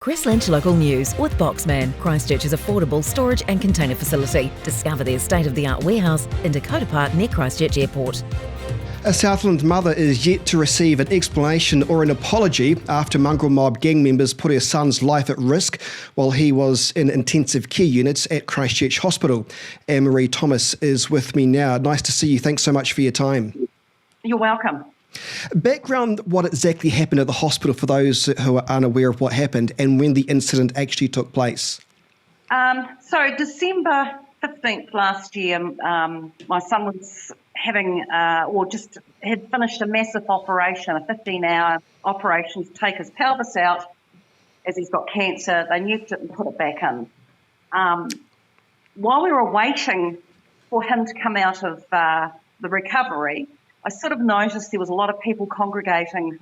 Chris Lynch Local News with Boxman, Christchurch's affordable storage and container facility. Discover their state-of-the-art warehouse in Dakota Park near Christchurch Airport. A Southland mother is yet to receive an explanation or an apology after Mongrel Mob gang members put her son's life at risk while he was in intensive care units at Christchurch Hospital. Anne-Marie Thomas is with me now. Nice to see you. Thanks so much for your time. You're welcome. Background, what exactly happened at the hospital for those who are unaware of what happened and when the incident actually took place. So December 15th last year, my son was having, just had finished a massive operation, a 15-hour operation to take his pelvis out as he's got cancer. They nuked it and put it back in. While we were waiting for him to come out of the recovery, I sort of noticed there was a lot of people congregating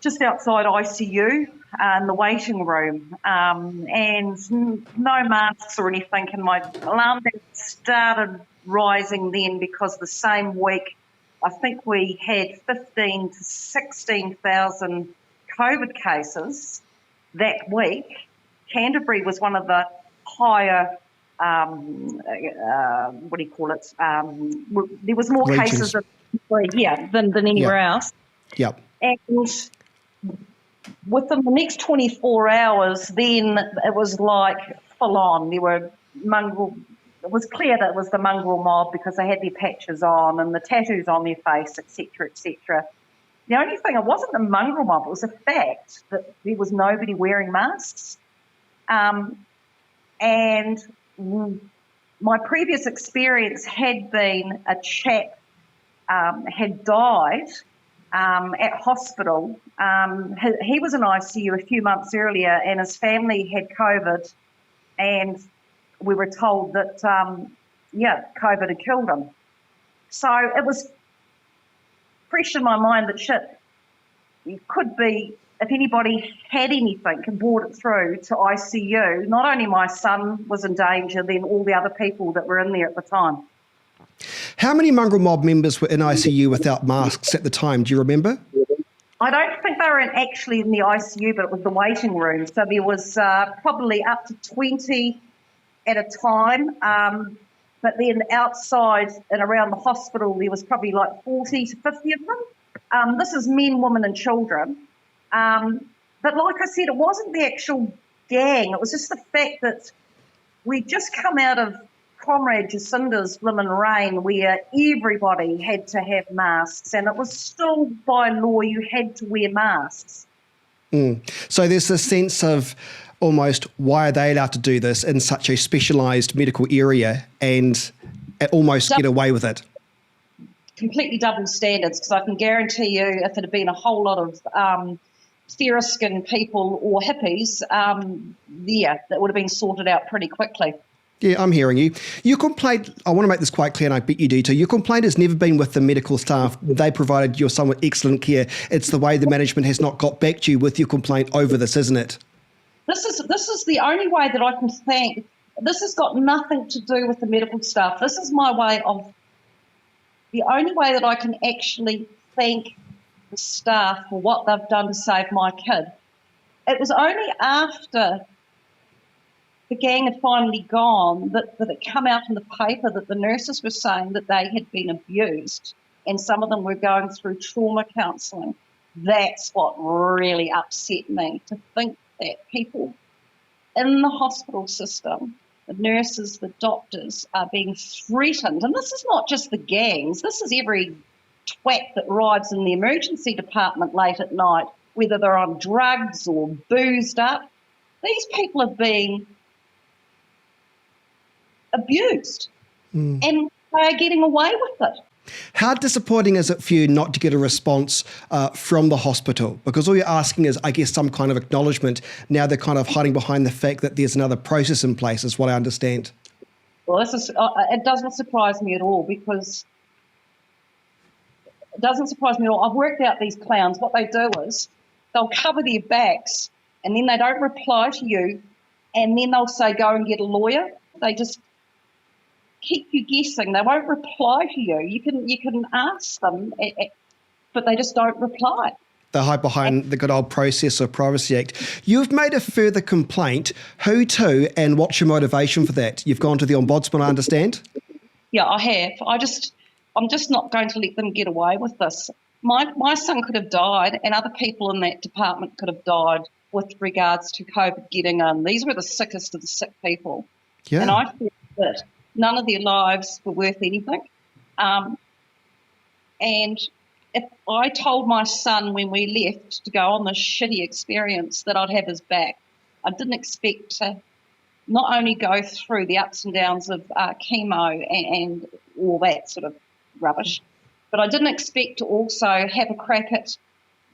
just outside ICU in the waiting room, and no masks or anything, and my alarm bell started rising then because the same week I think we had 15 to 16,000 COVID cases that week. Canterbury was one of the higher there was more Regions. cases than anywhere else. Yep. And within the next 24 hours, then it was like full on. There were it was clear that it was the Mongrel Mob because they had their patches on and the tattoos on their face, etc., etc. The only thing, it wasn't the Mongrel Mob, it was the fact that there was nobody wearing masks. And my previous experience had been a chap had died at hospital. He was in ICU a few months earlier and his family had COVID, and we were told that, COVID had killed him. So it was fresh in my mind that it could be, if anybody had anything and brought it through to ICU, not only my son was in danger, then all the other people that were in there at the time. How many Mongrel Mob members were in ICU without masks at the time? Do you remember? I don't think they were actually in the ICU, but it was the waiting room. So there was probably up to 20 at a time. But then outside and around the hospital, there was probably like 40 to 50 of them. This is men, women and children. But like I said, it wasn't the actual gang. It was just the fact that we'd just come out of Comrade Jacinda's blimmin' reign where everybody had to have masks, and it was still by law you had to wear masks. So there's this sense of almost, why are they allowed to do this in such a specialised medical area and almost get away with it? Completely double standards, because I can guarantee you if it had been a whole lot of fairer-skinned people or hippies, that would have been sorted out pretty quickly. Yeah, I'm hearing you. Your complaint, I want to make this quite clear, and I bet you do too. Your complaint has never been with the medical staff. They provided your son with excellent care. It's the way the management has not got back to you with your complaint over this, isn't it? This is the only way that I can thank. This has got nothing to do with the medical staff. This is my way of, the only way that I can actually thank the staff for what they've done to save my kid. It was only after the gang had finally gone that it came out in the paper that the nurses were saying that they had been abused and some of them were going through trauma counselling. That's what really upset me, to think that people in the hospital system, the nurses, the doctors, are being threatened. And this is not just the gangs, this is every twat that arrives in the emergency department late at night, whether they're on drugs or boozed up. These people are being abused and they are getting away with it. How disappointing is it for you not to get a response from the hospital? Because all you're asking is, I guess, some kind of acknowledgement. Now they're kind of hiding behind the fact that there's another process in place, is what I understand. Well, it doesn't surprise me at all, because it doesn't surprise me at all. I've worked out these clowns. What they do is they'll cover their backs and then they don't reply to you, and then they'll say, go and get a lawyer. They just keep you guessing. They won't reply to you. You can ask them, but they just don't reply. They hide behind the good old Process of Privacy Act. You've made a further complaint. Who to, and what's your motivation for that? You've gone to the Ombudsman, I understand? Yeah, I have. I'm just not going to let them get away with this. My son could have died, and other people in that department could have died with regards to COVID getting in. These were the sickest of the sick people. Yeah. And I feel that none of their lives were worth anything. And if I told my son when we left to go on this shitty experience that I'd have his back, I didn't expect to not only go through the ups and downs of chemo and all that sort of rubbish, but I didn't expect to also have a crack at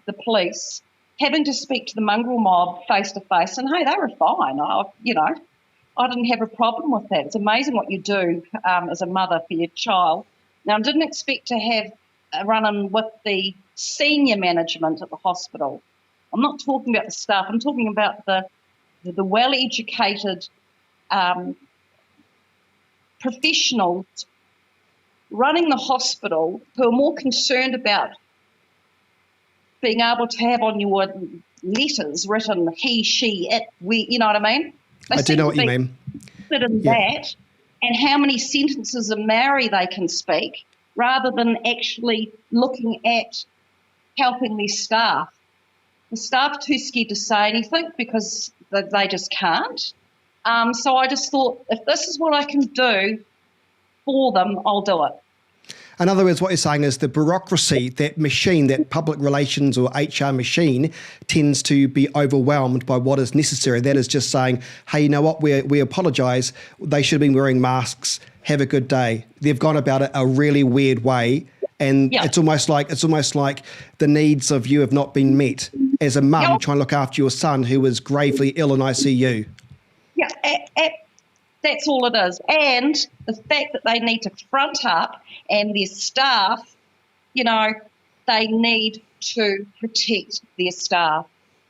the police, having to speak to the Mongrel Mob face to face, and hey, they were fine. I didn't have a problem with that. It's amazing what you do as a mother for your child. Now, I didn't expect to have a run-in with the senior management at the hospital. I'm not talking about the staff. I'm talking about the well-educated professionals running the hospital who are more concerned about being able to have on your letters written he, she, it, we, you know what I mean? I do know what you mean. That and how many sentences of Maori they can speak rather than actually looking at helping their staff. The staff are too scared to say anything because they just can't. So I just thought, if this is what I can do for them, I'll do it. In other words, what you're saying is the bureaucracy, that machine, that public relations or HR machine tends to be overwhelmed by what is necessary. That is just saying, hey, you know what, we apologise. They should have been wearing masks. Have a good day. They've gone about it a really weird way. And it's almost like the needs of you have not been met as a mum trying to look after your son who is gravely ill in ICU. Yeah, that's all it is. And the fact that they need to front up and their staff, they need to protect their staff.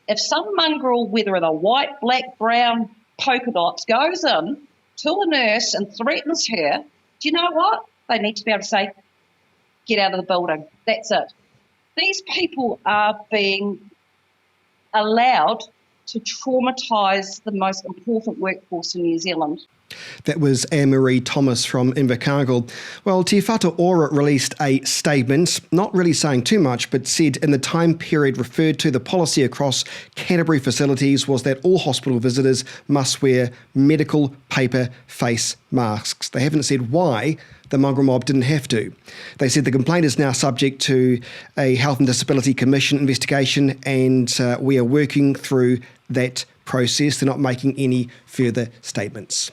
If some mongrel, whether in a white, black, brown polka dots, goes in to a nurse and threatens her, do you know what? They need to be able to say, get out of the building. That's it. These people are being allowed to traumatise the most important workforce in New Zealand. That was Anne-Marie Thomas from Invercargill. Well, Te Whatu Ora released a statement, not really saying too much, but said in the time period referred to, the policy across Canterbury facilities was that all hospital visitors must wear medical paper face masks. They haven't said why the Mongrel Mob didn't have to. They said the complaint is now subject to a Health and Disability Commission investigation, and we are working through that process. They're not making any further statements.